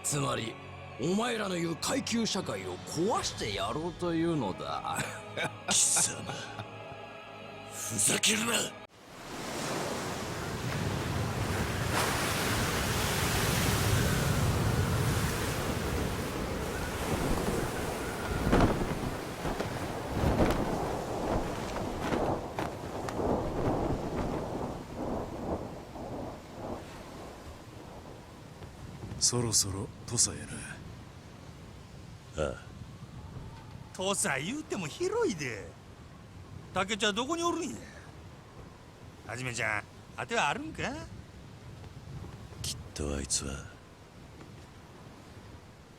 つまりお前らの言う階級社会を壊してやろうというのだ。貴様、ふざけるな。そろそろ土佐へな。ああ、土佐言うても広いで。竹ちゃんどこにおるんや。はじめちゃん、当てはあるんか。きっとあいつは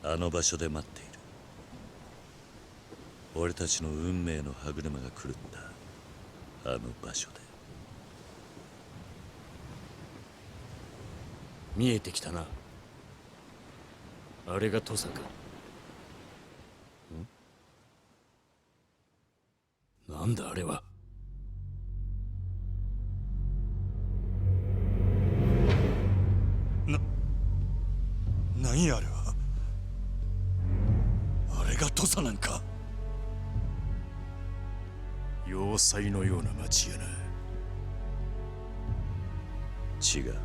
あの場所で待っている。俺たちの運命の歯車が狂ったあの場所で。見えてきたな。あれが土佐か。なんだあれは。なんやあれは。あれが土佐なんか。要塞のような町やな。違う。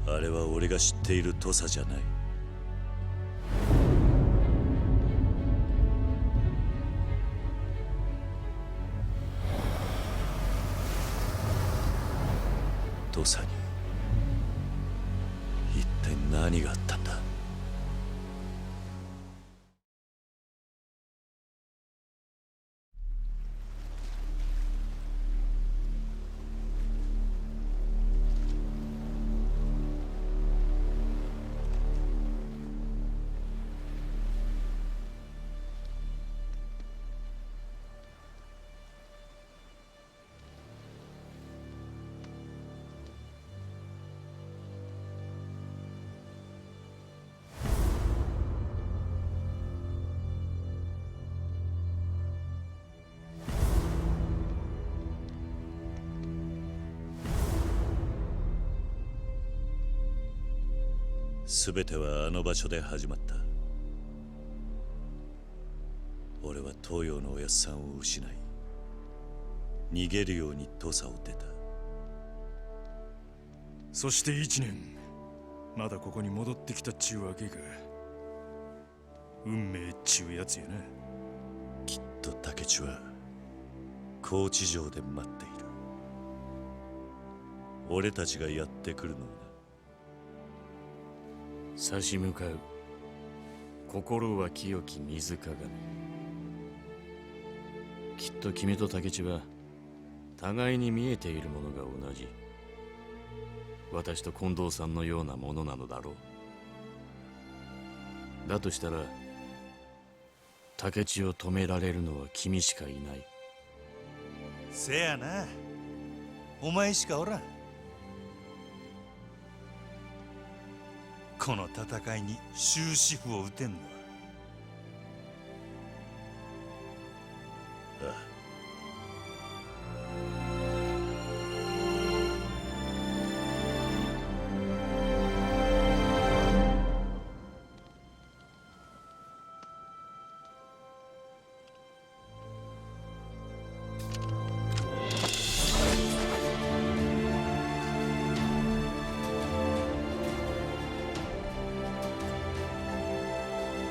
あれは俺が知っている土佐じゃない。土佐に一体何があったんだ。全てはあの場所で始まった。俺は東洋のおやっさんを失い、逃げるように土佐を出た。そして1年、まだここに戻ってきたっちゅうわけか。運命っちゅうやつやな。きっと竹地は高知城で待っている。俺たちがやってくるのをな。差し向かう心は清き水鏡。きっと君と竹地は互いに見えているものが同じ。私と近藤さんのようなものなのだろう。だとしたら竹地を止められるのは君しかいない。せやな、お前しかおらん。この戦いに終止符を打てんのは。ああ、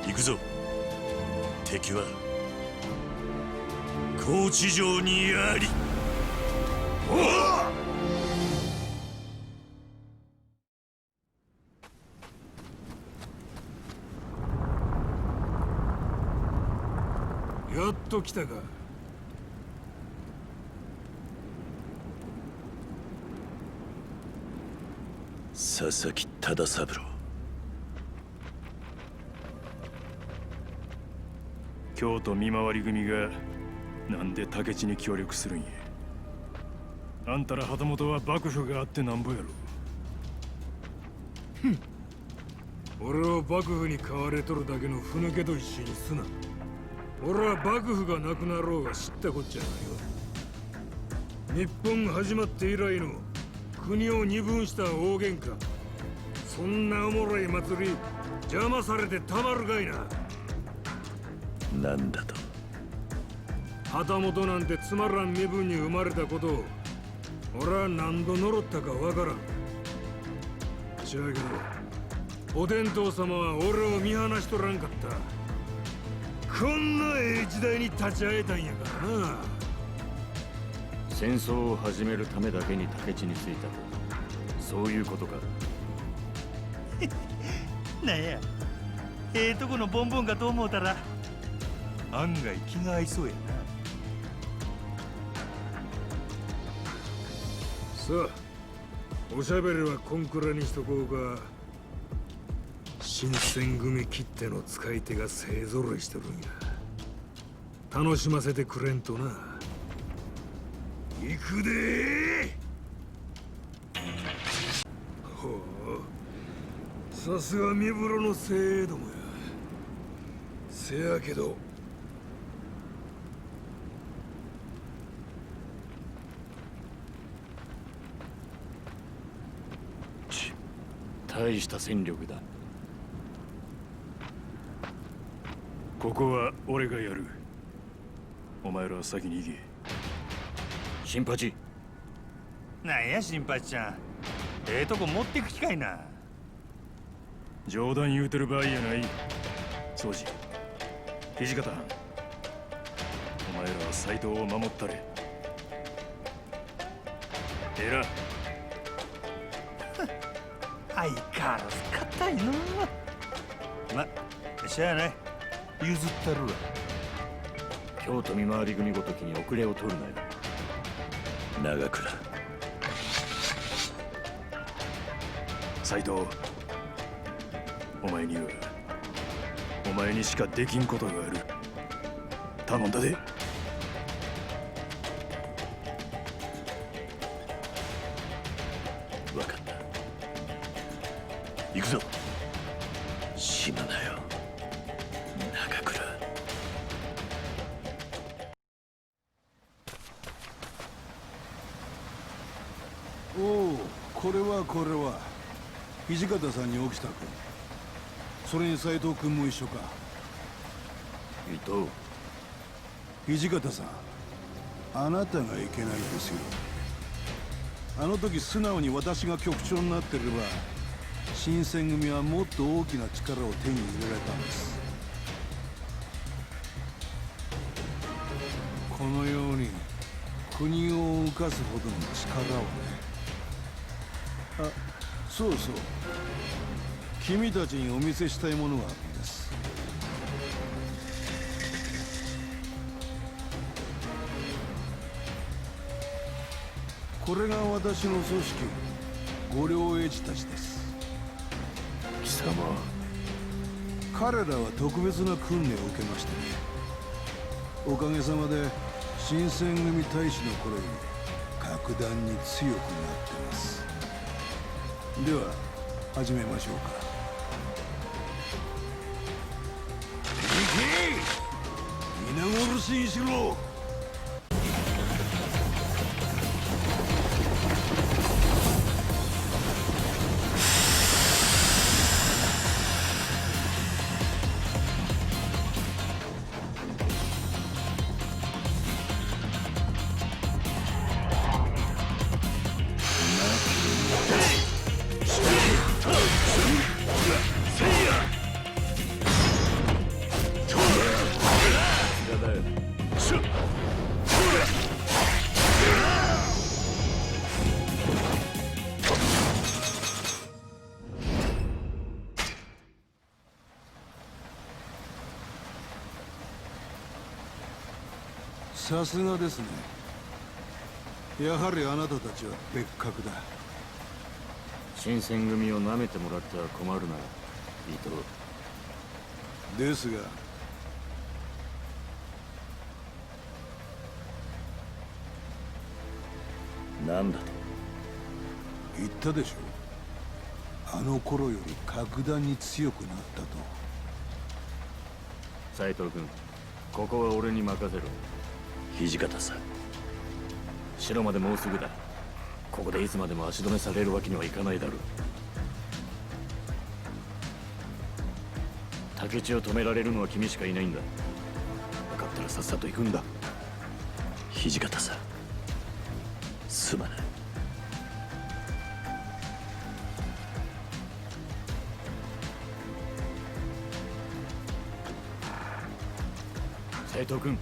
行くぞ。敵は高知城にあり。やっと来たか。佐々木忠三郎。京都見回り組がなんで竹地に協力するんや。あんたら旗本は幕府があってなんぼやろ。俺を幕府に買われとるだけのふぬけと一緒にすな。俺は幕府がなくなろうが知ったこっちゃないよ。日本始まって以来の国を二分した大喧嘩、そんなおもろい祭り邪魔されてたまるかいな。なんだと。旗本なんてつまらん身分に生まれたことを俺は何度呪ったかわからん。じゃけどお天道様は俺を見放しとらんかった。こんなええ時代に立ち会えたんやからな。戦争を始めるためだけに竹地に着いたと、そういうことか。なんや、ええとこのボンボンかと思うたら案外気が合いそうやな。さあ、おしゃべりはこんくらにしとこうか。新選組きっての使い手が勢ぞろいしてるんや。楽しませてくれんとな。行くでー。ほう、さすが三風呂の精鋭どもや。せやけど大した戦力だ。ここは俺がやる。お前らは先に行け。新八、なんや新八ちゃん、ええとこ持ってく気かいな。冗談言うてる場合やない。宗次、土方藩、お前らは斎藤を守ったれ。えら。相変わらず硬いな。ま、しゃあない、譲ったるわ。京都見回り組ごときに遅れを取るなよ。長倉、斎藤、お前にはお前にしかできんことがある。頼んだで。分かった。行くぞ。死ぬなよ、長倉。おお、これは土方さんに起きた君。それに斎藤君も一緒か。伊藤、土方さん、あなたがいけないですよ。あの時素直に私が局長になってれば新選組はもっと大きな力を手に入れられたんです。このように国を動かすほどの力をね。あ、そうそう、君たちにお見せしたいものがあるんです。これが私の組織、御領英治たちです。貴様、彼らは特別な訓練を受けましてね。おかげさまで新選組大使の頃より格段に強くなってます。では始めましょうか。行け！皆殺しにしろ！さすがですね。やはりあなたたちは別格だ。新選組を舐めてもらっては困るな、伊藤。ですがなんだと。言ったでしょ。あの頃より格段に強くなったと。斉藤君、ここは俺に任せろ。土方さん、城までもうすぐだ。ここでいつまでも足止めされるわけにはいかないだろう。竹地を止められるのは君しかいないんだ。分かったらさっさと行くんだ。土方さん、すまない。斉藤君、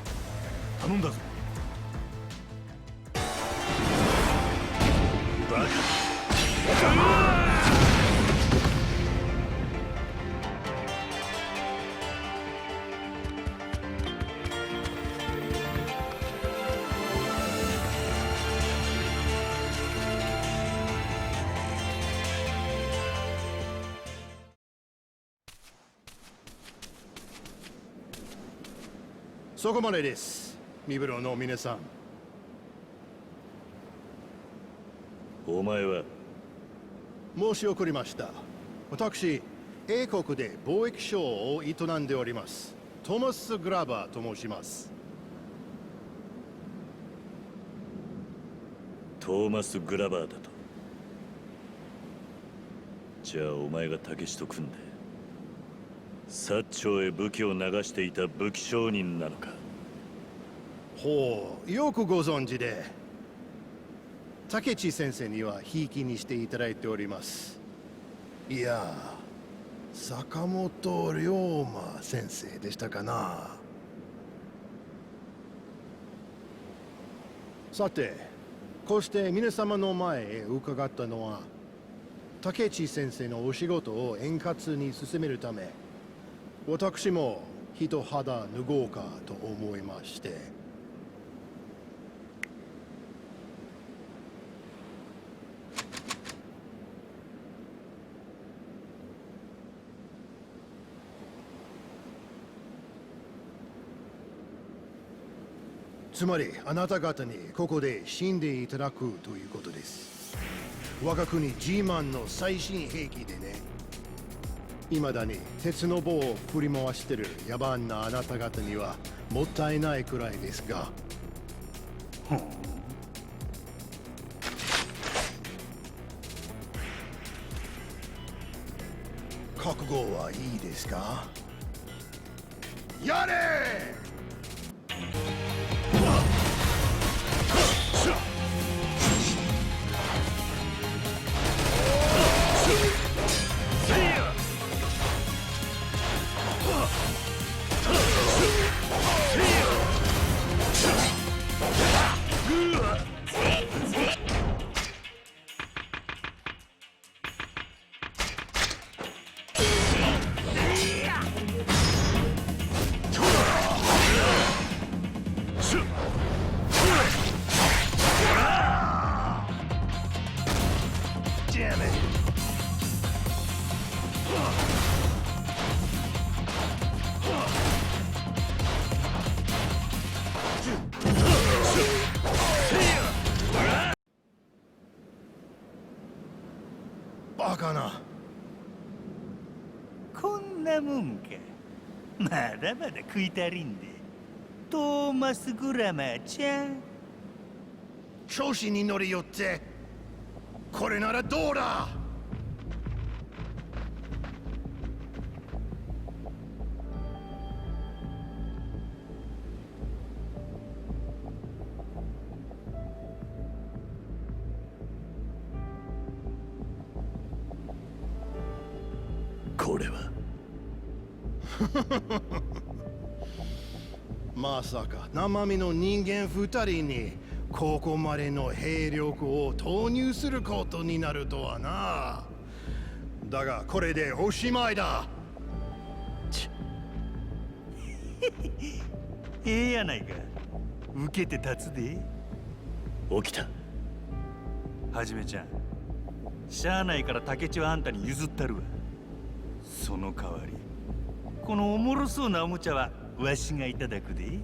頼んだぞ。バカ。そこまでです、身分の皆さん。お前は申し送りました。私、英国で貿易商を営んでおります。トマス・グラバーと申します。トーマス・グラバーだと。じゃあお前が武士と組んで薩長へ武器を流していた武器商人なのか。ほう、よくご存知で。竹地先生にはひいきにしていただいております。いや、坂本龍馬先生でしたかな。さて、こうして皆様の前へ伺ったのは、竹地先生のお仕事を円滑に進めるため、私も一肌脱ごうかと思いまして。つまりあなた方にここで死んでいただくということです。我が国 G マンの最新兵器でね。未だに鉄の棒を振り回してる野蛮なあなた方にはもったいないくらいですが。覚悟はいいですか。やれ！バカな。こんなもんか。まだまだ食い足りんで。トーマス・グラマーちゃん。調子に乗りよって、これならどうだ。これはまさか生身の人間2人にここまでの兵力を投入することになるとはな。だがこれでおしまいだ。ええやないか。受けて立つで。起きた。はじめちゃん、しゃあないから竹地はあんたに譲ったるわ。その代わりこのおもろそうなおもちゃはわしがいただくで。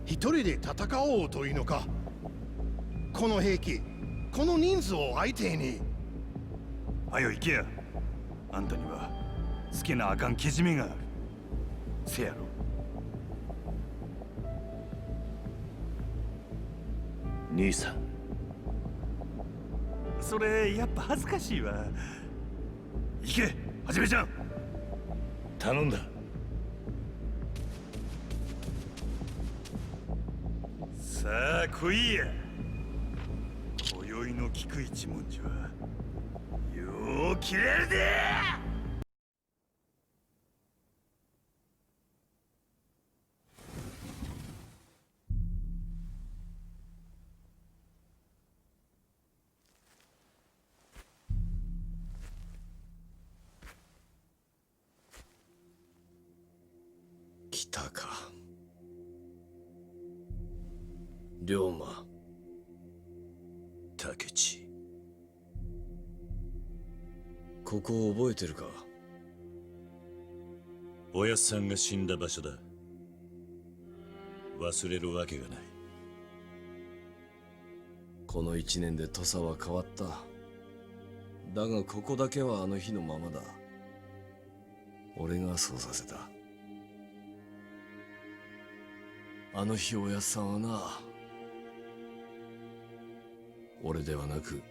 一人で戦おうというのか。この兵器、この人数を相手に。はよ行けや。あんたには好きなあかんけじめがある。せやろ。兄さん、それやっぱ恥ずかしいわ。行け、はじめちゃん。頼んだ。さあ来いや。今宵の菊一文字はよう切れるで。来たか。龍馬。竹地。ここを覚えてるか。おやっさんが死んだ場所だ。忘れるわけがない。この一年で土佐は変わった。だがここだけはあの日のままだ。俺がそうさせた。あの日おやっさんはな、俺ではなく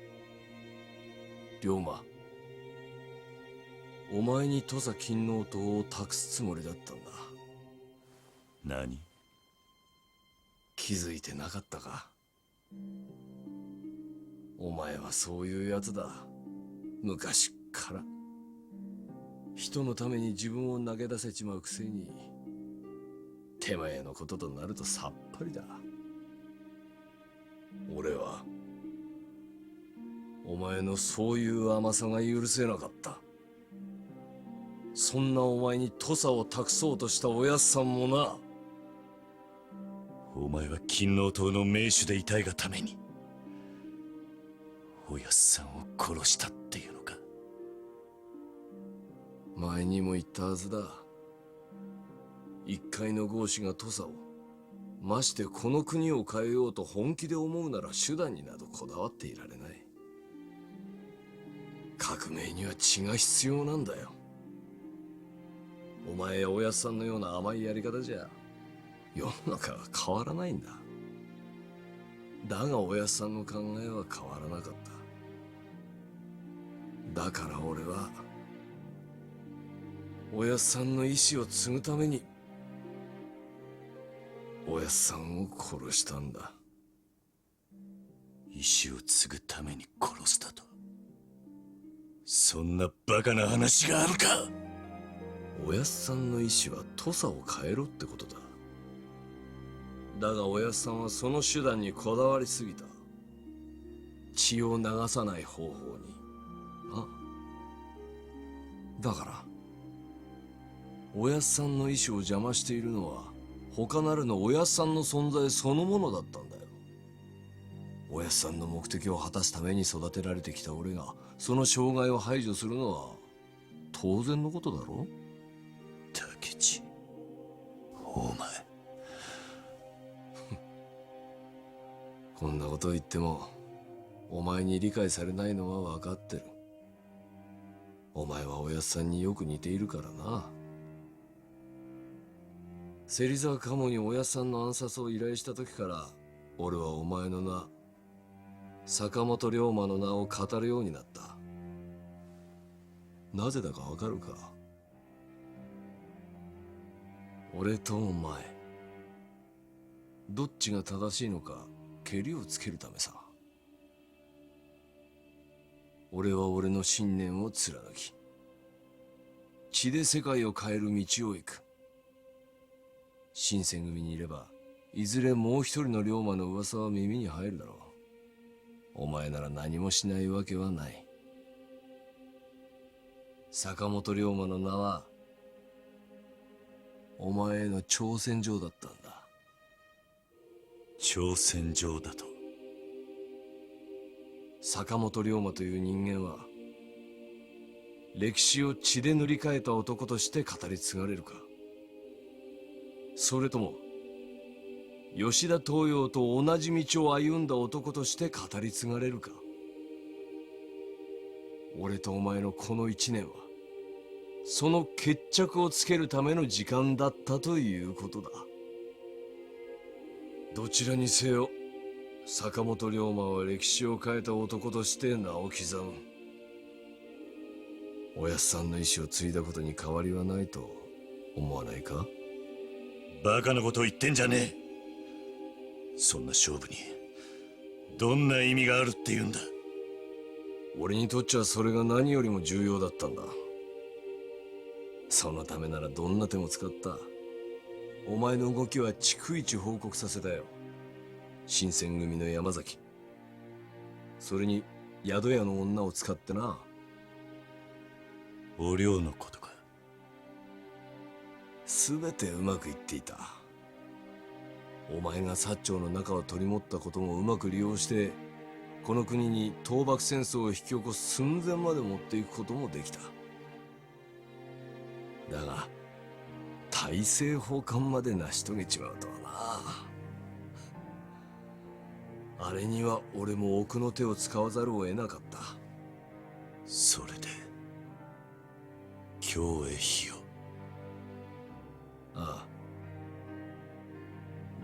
龍馬、お前に土佐勤王党を託すつもりだったんだ。何？気づいてなかったか。お前はそういうやつだ。昔っから。人のために自分を投げ出せちまうくせに、手前のこととなるとさっぱりだ。俺はお前のそういう甘さが許せなかった。そんなお前に土佐を託そうとしたおやっさんもな。お前は勤王党の名手でいたいがためにおやっさんを殺したっていうのか。前にも言ったはずだ。一介の豪士が土佐を、ましてこの国を変えようと本気で思うなら手段になどこだわっていられない。革命には血が必要なんだよ。お前やおやっさんのような甘いやり方じゃ世の中は変わらないんだ。だがおやっさんの考えは変わらなかった。だから俺はおやっさんの意志を継ぐためにおやっさんを殺したんだ。意志を継ぐために殺したと。そんなバカな話があるか。おやっさんの意志は土佐を変えろってことだ。だがおやっさんはその手段にこだわりすぎた。血を流さない方法に。あ、だからおやっさんの意志を邪魔しているのは他なるのおやっさんの存在そのものだったんだよ。おやっさんの目的を果たすために育てられてきた俺がその障害を排除するのは当然のことだろ。竹地、お前こんなこと言ってもお前に理解されないのは分かってる。お前はおやっさんによく似ているからな。芹沢鴨におやっさんの暗殺を依頼した時から俺はお前の名、坂本龍馬の名を語るようになった。なぜだか分かるか。俺とお前どっちが正しいのかけりをつけるためさ。俺は俺の信念を貫き血で世界を変える道を行く。新選組にいればいずれもう一人の龍馬の噂は耳に入るだろう。お前なら何もしないわけはない。坂本龍馬の名はお前への挑戦状だったんだ。挑戦状だと。坂本龍馬という人間は歴史を血で塗り替えた男として語り継がれるか、それとも吉田東洋と同じ道を歩んだ男として語り継がれるか。俺とお前のこの一年はその決着をつけるための時間だったということだ。どちらにせよ坂本龍馬は歴史を変えた男として名を刻む。おやっさんの意志を継いだことに変わりはないと思わないか？バカなことを言ってんじゃねえ。そんな勝負にどんな意味があるって言うんだ。俺にとっちゃそれが何よりも重要だったんだ。そのためならどんな手も使った。お前の動きは逐一報告させたよ。新選組の山崎、それに宿屋の女を使ってな。お涼のことか。全てうまくいっていた。お前が薩長の中を取り持ったこともうまく利用して、この国に倒幕戦争を引き起こす寸前まで持っていくこともできた。だが大政奉還まで成し遂げちまうとはな。あれには俺も奥の手を使わざるを得なかった。それで京へ火を。あ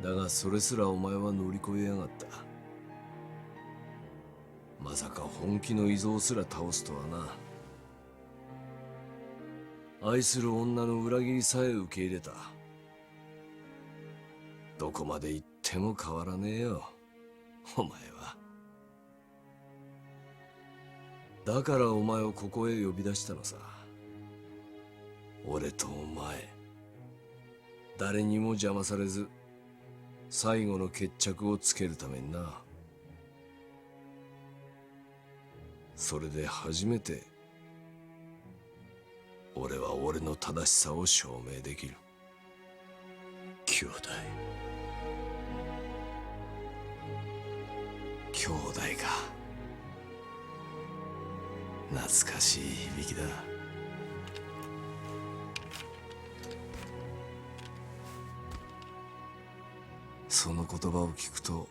あ。だがそれすらお前は乗り越えやがった。まさか本気の遺蔵すら倒すとはな。愛する女の裏切りさえ受け入れた。どこまで行っても変わらねえよ、お前は。だからお前をここへ呼び出したのさ。俺とお前、誰にも邪魔されず最後の決着をつけるためにな。それで初めて俺は俺の正しさを証明できる。兄弟。兄弟か。懐かしい響きだ。その言葉を聞くと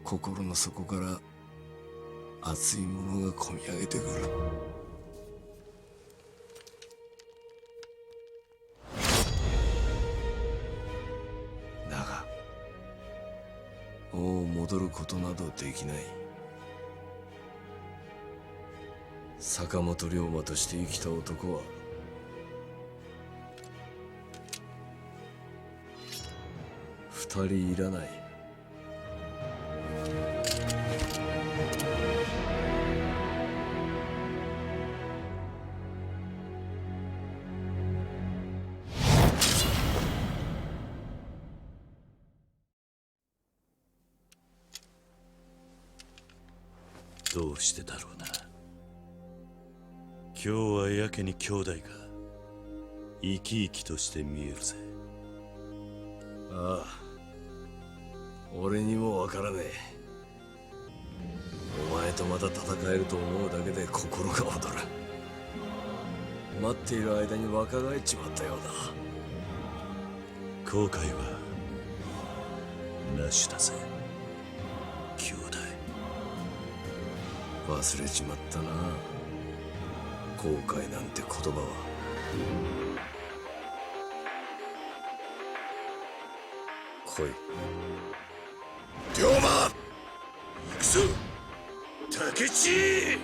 心の底から熱いものがこみ上げてくる。だがもう戻ることなどできない。坂本龍馬として生きた男は二人いらない。どうしてだろうな。今日はやけに兄弟が生き生きとして見えるぜ。ああ、俺にもわからねえ。お前とまた戦えると思うだけで心が躍る。待っている間に若返っちまったようだ。後悔はなしだぜ、兄弟。忘れちまったな、後悔なんて言葉は。来い。龍馬、行くぞ竹地。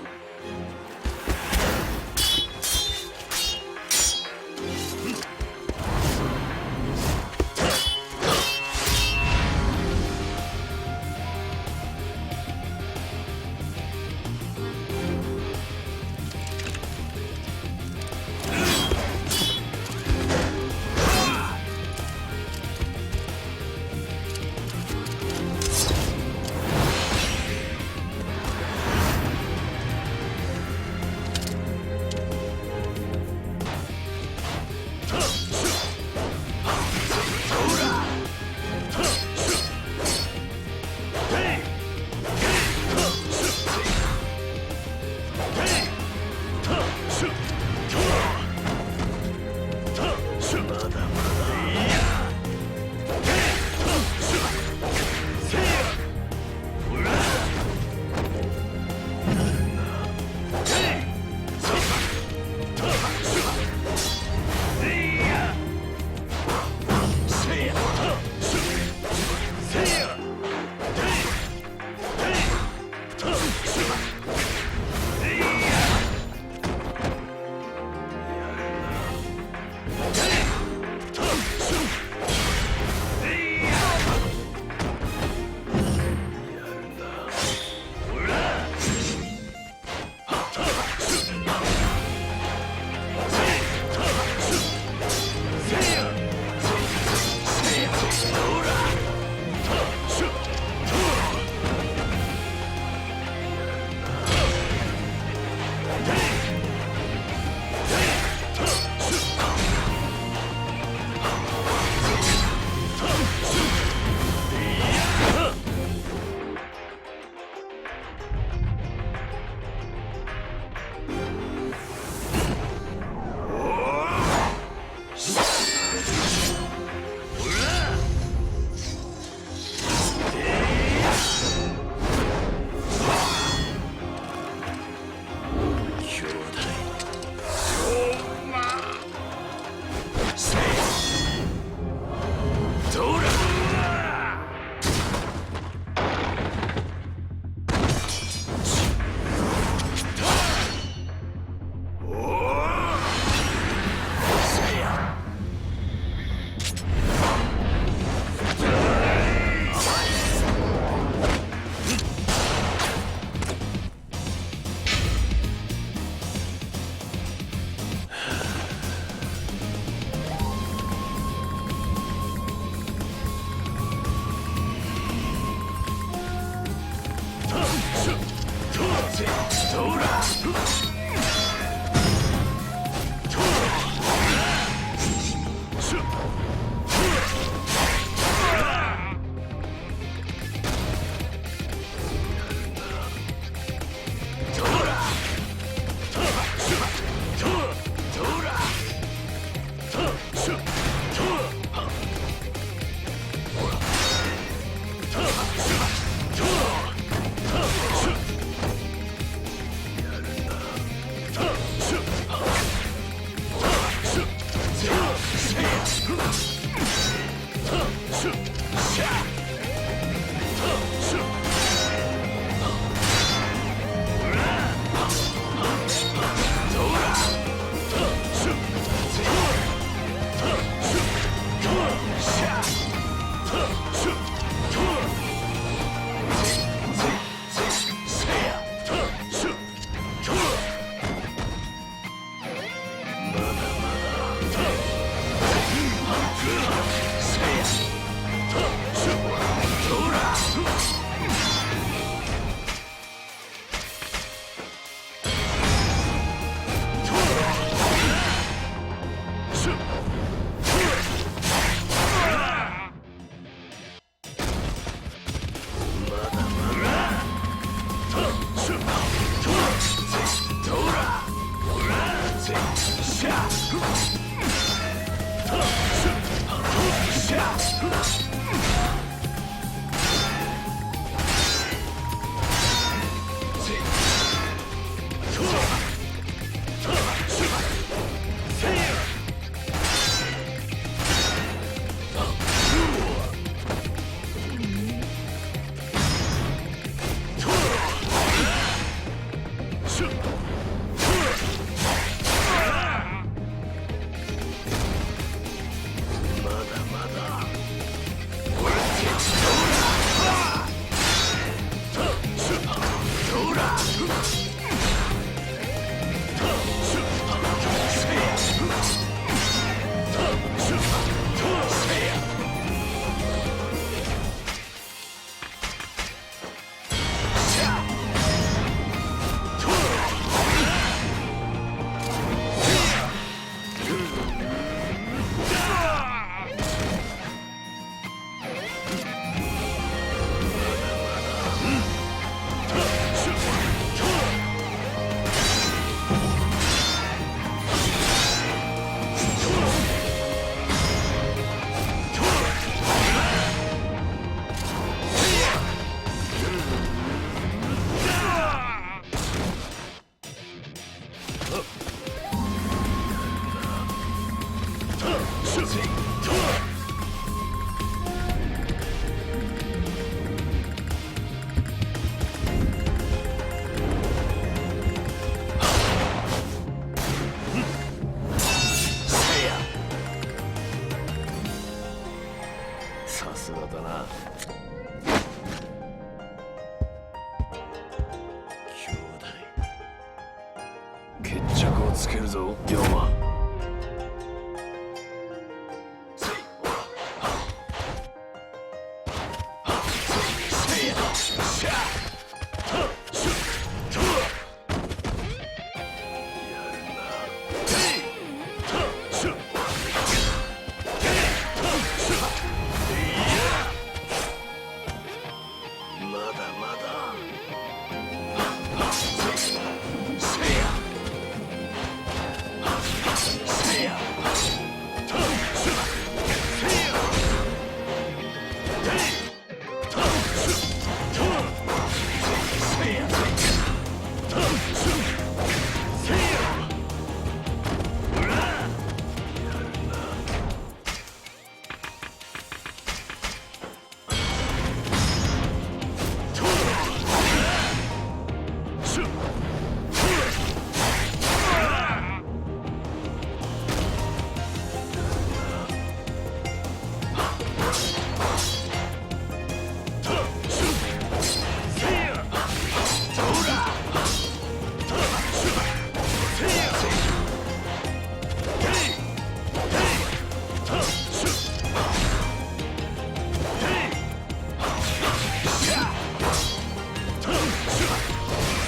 つけるぞ、龍馬。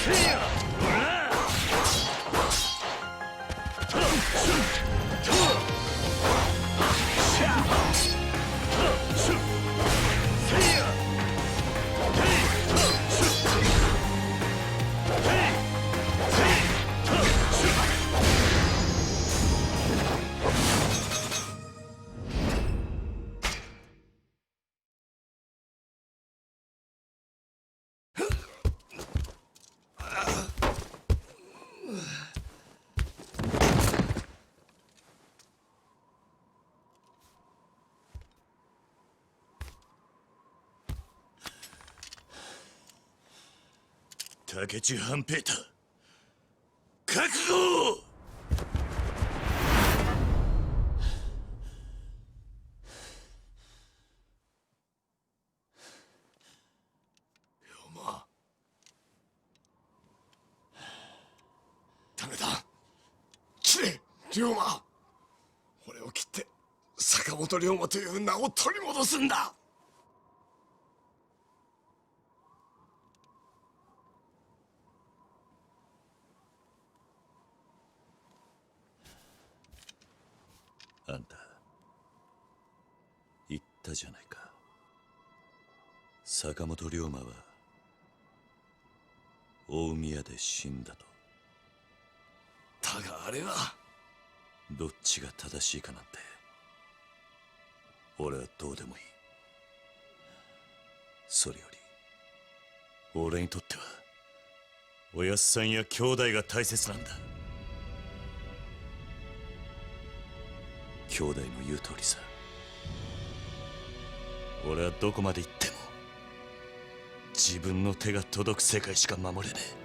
せや竹地半平太、覚悟。ダメだ。切れ、龍馬。俺を切って坂本龍馬という名を取り戻すんだ。あんた言ったじゃないか、坂本龍馬は大宮で死んだと。だがあれはどっちが正しいかなんて俺はどうでもいい。それより俺にとってはおやっさんや兄弟が大切なんだ。兄弟の言う通りさ、俺はどこまで行っても自分の手が届く世界しか守れねえ。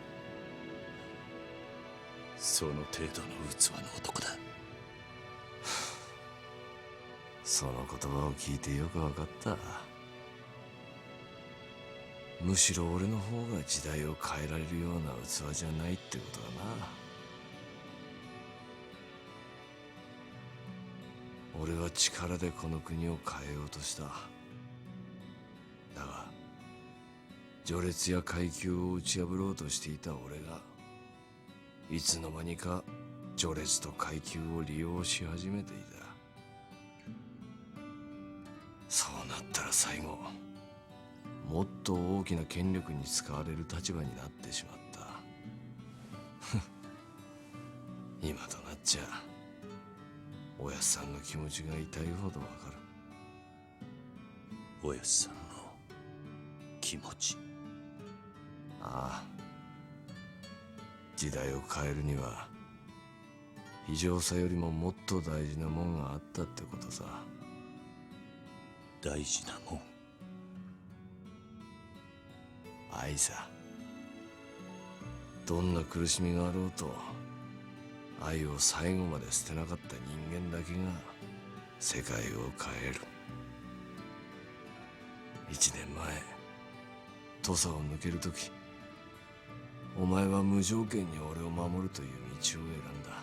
その程度の器の男だ。その言葉を聞いてよく分かった。むしろ俺の方が時代を変えられるような器じゃないってことだな。俺は力でこの国を変えようとした。だが序列や階級を打ち破ろうとしていた俺がいつの間にか序列と階級を利用し始めていた。そうなったら最後もっと大きな権力に使われる立場になってしまった。今となっちゃおやっさんの気持ちが痛いほどわかる。おやっさんの気持ち。ああ、時代を変えるには非常さよりももっと大事なもんがあったってことさ。大事なもん。愛さ。どんな苦しみがあろうと愛を最後まで捨てなかった人間だけが世界を変える。1年前土佐を抜けるとき、お前は無条件に俺を守るという道を選んだ。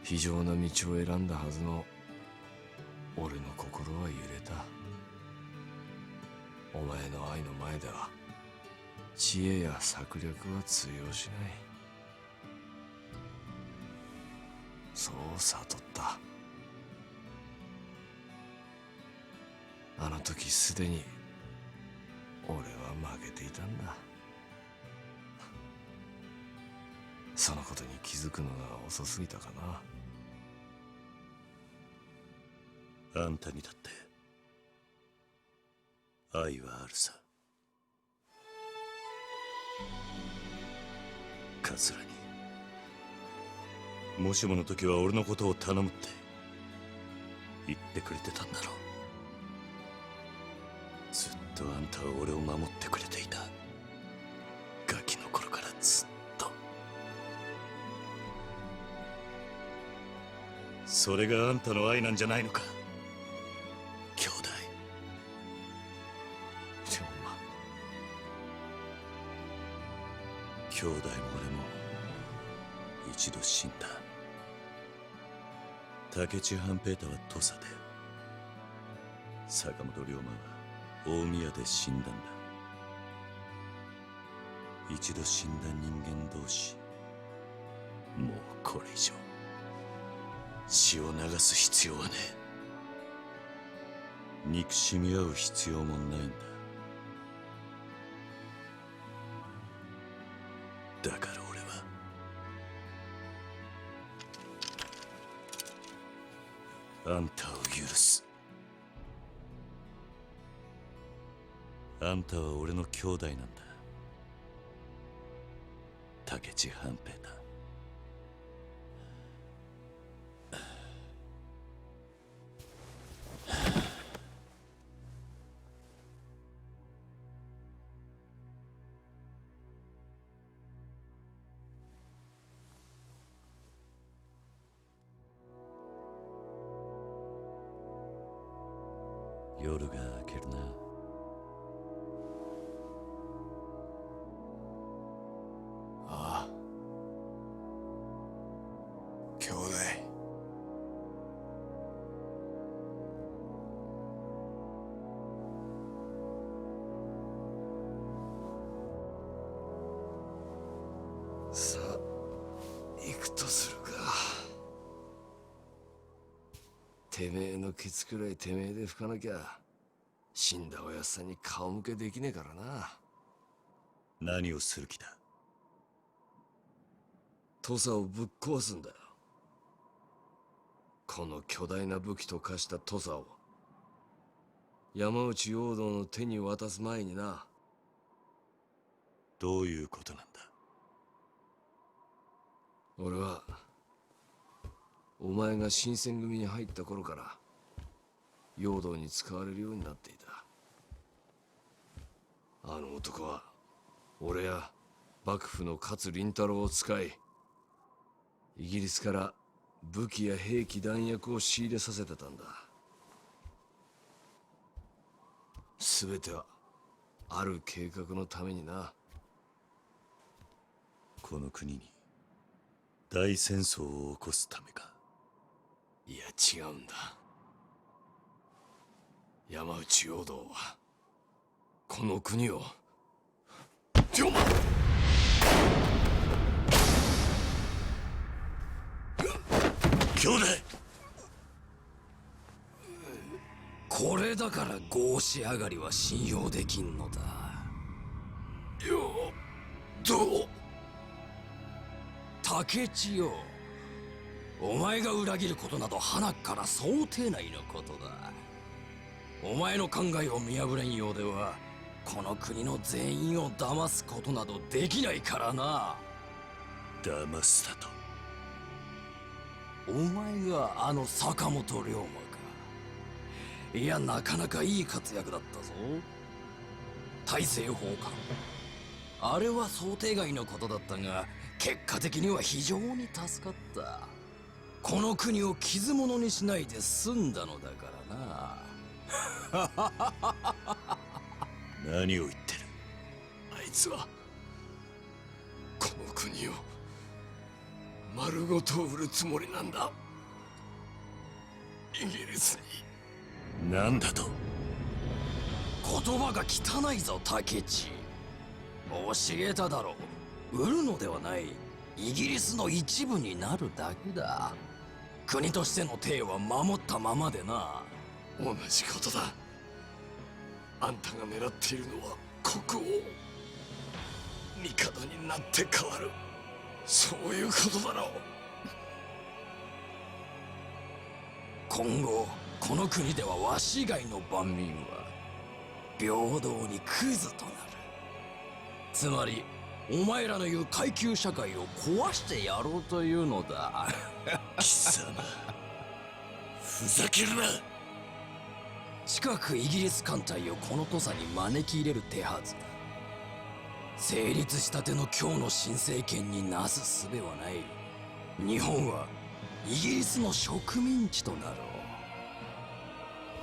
非常な道を選んだはずの俺の心は揺れた。お前の愛の前では知恵や策略は通用しない。そう悟った。あの時すでに俺は負けていたんだ。そのことに気づくのが遅すぎたかな。あんたにだって愛はあるさ。桂にもしもの時は俺のことを頼むって言ってくれてたんだろう。ずっとあんたは俺を守ってくれていた。ガキの頃からずっと。それがあんたの愛なんじゃないのか、兄弟。龍馬。兄弟も俺も一度死んだ。竹地半平太は土佐で、坂本龍馬は大宮で死んだんだ。一度死んだ人間同士、もうこれ以上血を流す必要はねえ。憎しみ合う必要もないんだ。だから俺はあんたを許す。あんたは俺の兄弟なんだ、竹地半平太。夜が明けるな。ああ、兄弟。さあ、行くとするか。てめえのケツくらいてめえで吹かなきゃ死んだおやっさんに顔向けできねえからな。何をする気だ？土佐をぶっ壊すんだよ。この巨大な武器と化した土佐を山内陽道の手に渡す前にな。どういうことなんだ？俺はお前が新選組に入った頃から陽道に使われるようになっていた。あの男は俺や幕府の勝麟太郎を使い、イギリスから武器や兵器弾薬を仕入れさせてたんだ。全てはある計画のためにな。この国に大戦争を起こすためか？いや違うんだ。山内陽道はこの国を龍馬兄弟！これだから合し上がりは信用できんのだ。よどう竹千代、お前が裏切ることなど鼻から想定内のことだ。お前の考えを見破れんようではこの国の全員を騙すことなどできないからな。騙すだと？お前があの坂本龍馬か。いや、なかなかいい活躍だったぞ。大政奉還、あれは想定外のことだったが結果的には非常に助かった。この国を傷物にしないで済んだのだからな。何を言ってる？あいつはこの国を丸ごと売るつもりなんだ。イギリスに。なんだと？言葉が汚いぞ竹地。教えただろう。売るのではない、イギリスの一部になるだけだ。国としての体は守ったままでな。同じことだ。あんたが狙っているのは国王。帝になって変わる、そういうことだろう。今後この国ではわし以外の万民は平等にクズとなる。つまりお前らの言う階級社会を壊してやろうというのだ。貴様、ふざけるな。近くイギリス艦隊をこの土佐に招き入れる手はずだ。成立したての今日の新政権になす術はない。日本はイギリスの植民地となろ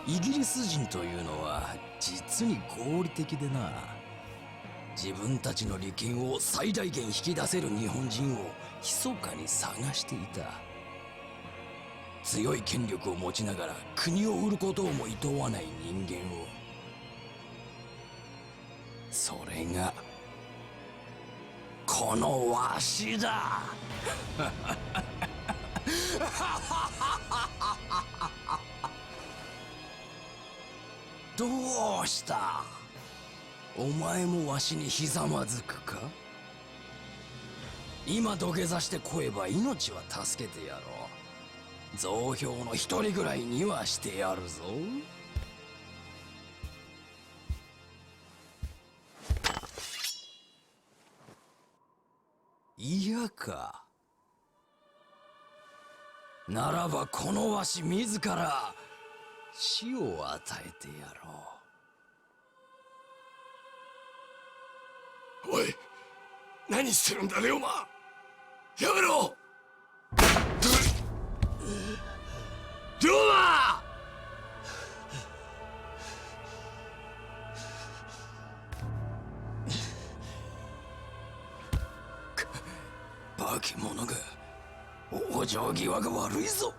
う。イギリス人というのは実に合理的でな。自分たちの利権を最大限引き出せる日本人を密かに探していた。強い権力を持ちながら国を売ることをも厭わない人間を。それがこのわしだ。どうした？お前もわしにひざまずくか？今土下座してこえば命は助けてやろう。増票の一人ぐらいにはしてやるぞ。嫌か。ならばこのわし自ら死を与えてやろう。おい、何してるんだ龍馬。やめろ。龍馬。化け物が往生際が悪いぞ。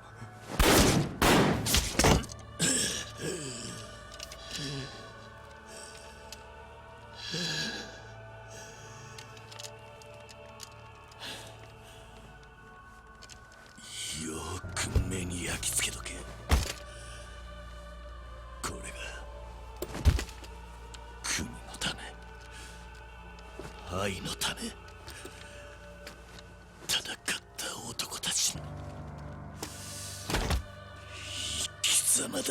よく目に焼き付けとけ。これが国のため、愛のため戦った男たちの生き様だ。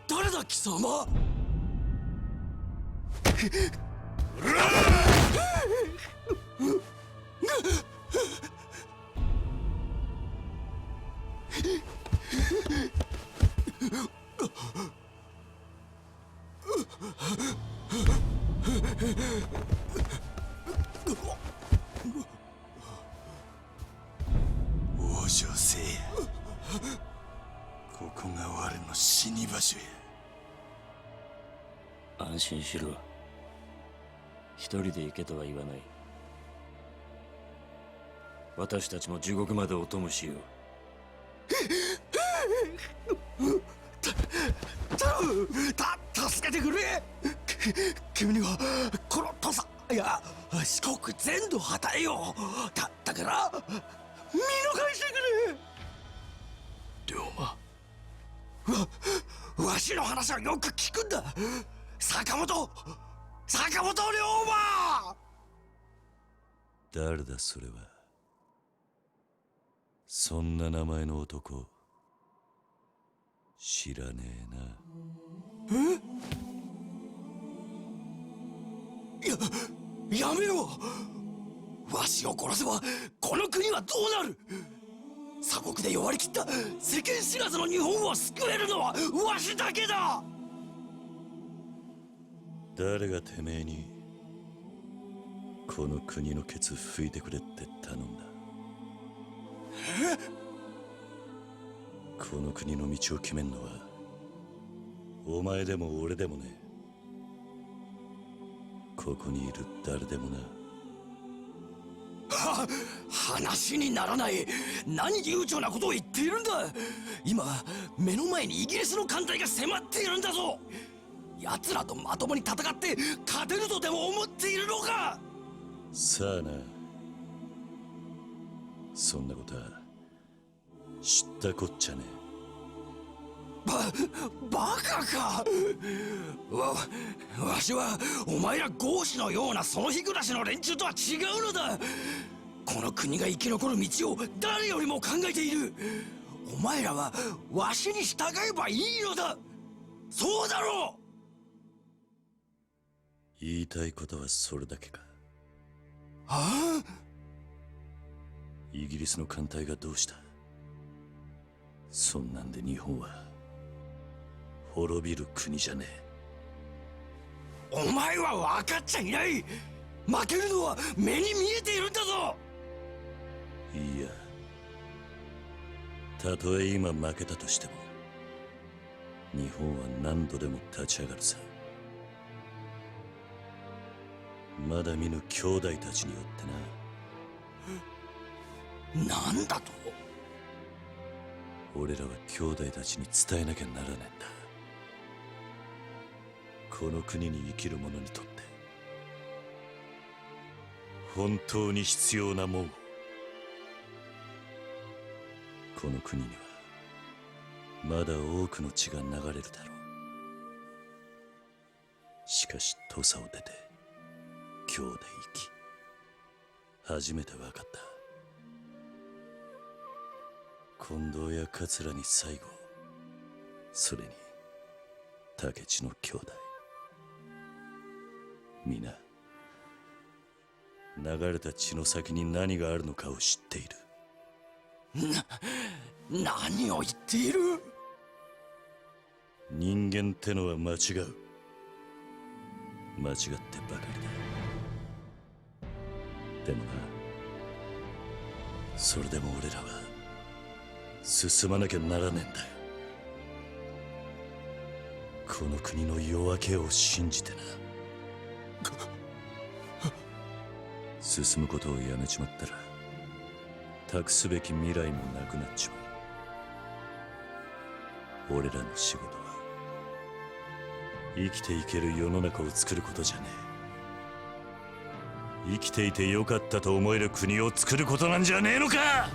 誰だ貴様。王女せいや、ここが我の死に場所や。安心しろ。一人で行けとは言わない。私たちも地獄までお供しよう。助けてくれ。君にはこの土佐、いや四国全土与えよう。だから見逃してくれ。龍馬、わしの話はよく聞くんだ。坂本龍馬。誰だそれは。そんな名前の男知らねえな。やめろ。わしを殺せばこの国はどうなる。鎖国で弱り切った世間知らずの日本を救えるのはわしだけだ。誰がてめえにこの国のケツ拭いてくれって頼んだ。この国の道を決めんのはお前でも俺でもねえ。ここにいる誰でもな。話にならない。何悠長なことを言っているんだ。今目の前にイギリスの艦隊が迫っているんだぞ。奴らとまともに戦って勝てるとでも思っているのか。さあな、そんなことは知ったこっちゃねバカか。わしはお前ら豪士のようなその日暮らしの連中とは違うのだ。この国が生き残る道を誰よりも考えている。お前らはわしに従えばいいのだ。そうだろう。言いたいことはそれだけか。はあ。イギリスの艦隊がどうした。そんなんで日本は滅びる国じゃねお前は分かっちゃいない。負けるのは目に見えているんだぞ。え。いや、たとえ今負けたとしても日本は何度でも立ち上がるさ。まだ見ぬ兄弟たちによってな。なんだと。俺らは兄弟たちに伝えなきゃならないんだ。この国に生きる者にとって本当に必要なもんを。この国にはまだ多くの血が流れるだろう。しかし土佐を出て兄弟生き初めて分かった。近藤や桂に最後、それに武智の兄弟、皆流れた血の先に何があるのかを知っている。何を言っている。人間ってのは間違う。間違ってばかりだ。でもな、それでも俺らは進まなきゃならねえんだよ。この国の夜明けを信じてな。進むことをやめちまったら託すべき未来もなくなっちまう。俺らの仕事は生きていける世の中を作ることじゃねえ。生きていてよかったと思える国を作ることなんじゃねえのか。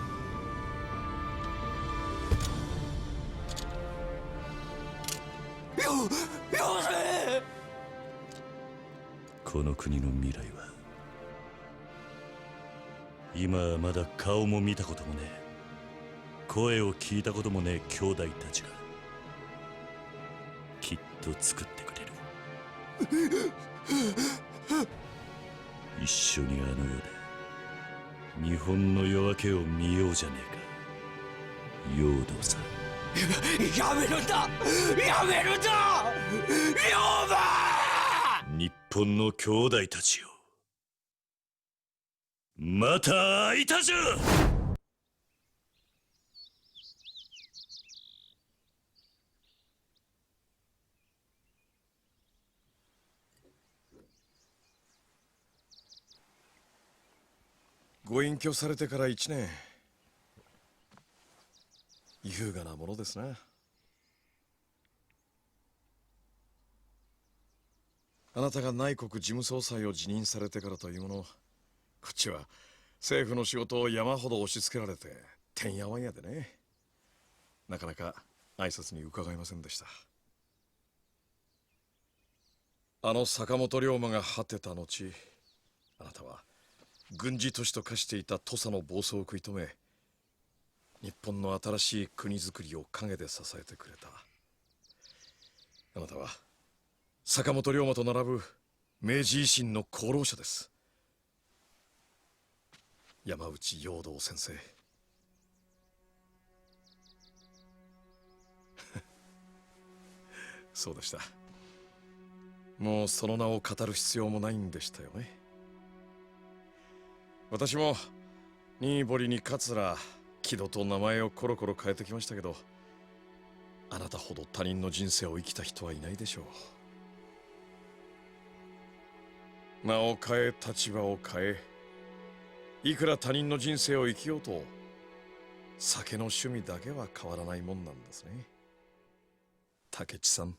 この国の未来は今はまだ顔も見たこともねえ、声を聞いたこともねえ兄弟たちがきっと作ってくれる。一緒にあの世で日本の夜明けを見ようじゃねえか、陽動さん。やめるんだ、やめるんだ、龍馬。日本の兄弟たちよ、また会いたじゃ。ご隠居されてから1年、優雅なものですな。あなたが内国事務総裁を辞任されてからというもの、こっちは政府の仕事を山ほど押し付けられててんやわんやでね、なかなか挨拶に伺えませんでした。あの坂本龍馬が果てた後、あなたは軍事都市と化していた土佐の暴走を食い止め、日本の新しい国づくりを陰で支えてくれた。あなたは坂本龍馬と並ぶ明治維新の功労者です。山内陽道先生。そうでした。もうその名を語る必要もないんでしたよね。私も新堀に桂木戸と名前をコロコロ変えてきましたけど、あなたほど他人の人生を生きた人はいないでしょう。名を変え立場を変え、いくら他人の人生を生きようと酒の趣味だけは変わらないもんなんですね、竹地さん。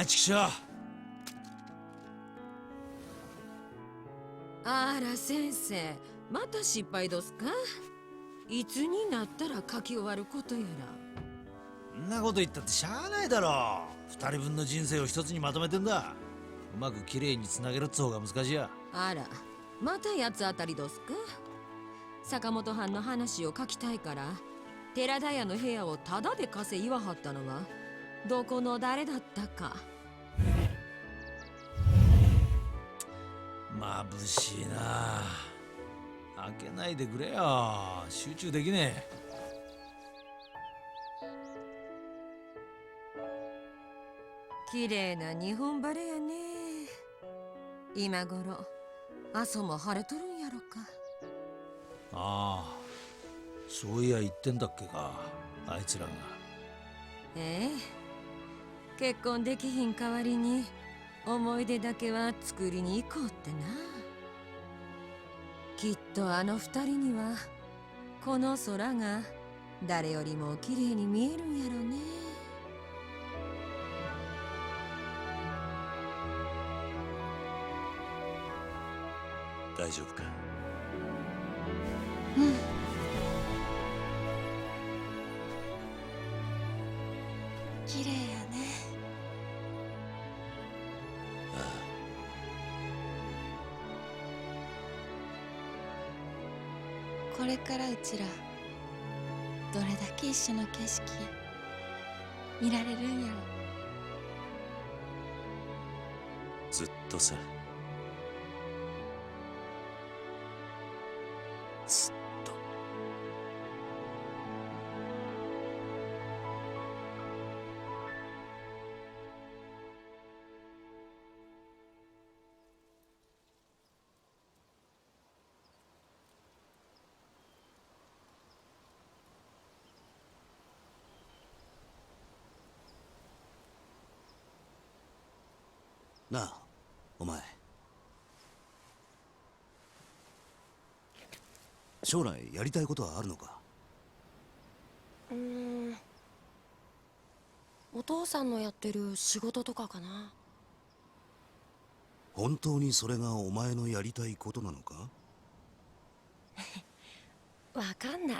ちくしょう。あら先生、また失敗どすか。いつになったら書き終わることやら。んなこと言ったってしゃあないだろ。二人分の人生を一つにまとめてんだ。うまくきれいにつなげるっつ方が難しいや。あら、また八つ当たりどすか。坂本藩の話を書きたいから寺田屋の部屋をタダで貸せ言わはったのはどこの誰だったか。眩しいな。開けないでくれよ。集中できねえ。綺麗な日本晴れやね。今頃阿蘇も晴れとるんやろか。ああ、そういや言ってんだっけか、あいつらが。ええ、結婚できひん代わりに思い出だけは作りに行こうってな。きっとあの二人にはこの空が誰よりも綺麗に見えるんやろね。大丈夫か。うん。綺麗やね。これからうちらどれだけ一緒の景色見られるんやろ。ずっとさ。ずっと。なあ、お前。将来やりたいことはあるのか？お父さんのやってる仕事とかかな。本当にそれがお前のやりたいことなのか？わかんない。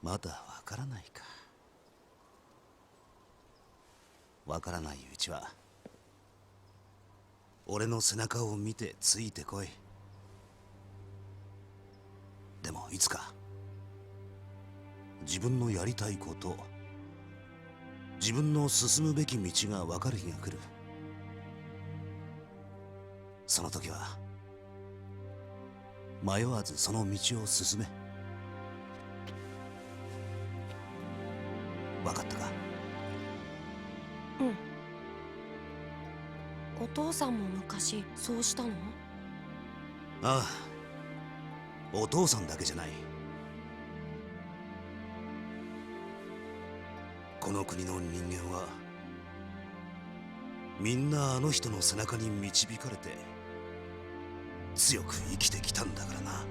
まだわからないか。わからないうちは俺の背中を見てついてこい。でもいつか自分のやりたいこと、自分の進むべき道がわかる日が来る。その時は迷わずその道を進め。わかったか？お父さんも昔そうしたの？ああ、お父さんだけじゃない。この国の人間はみんなあの人の背中に導かれて強く生きてきたんだからな。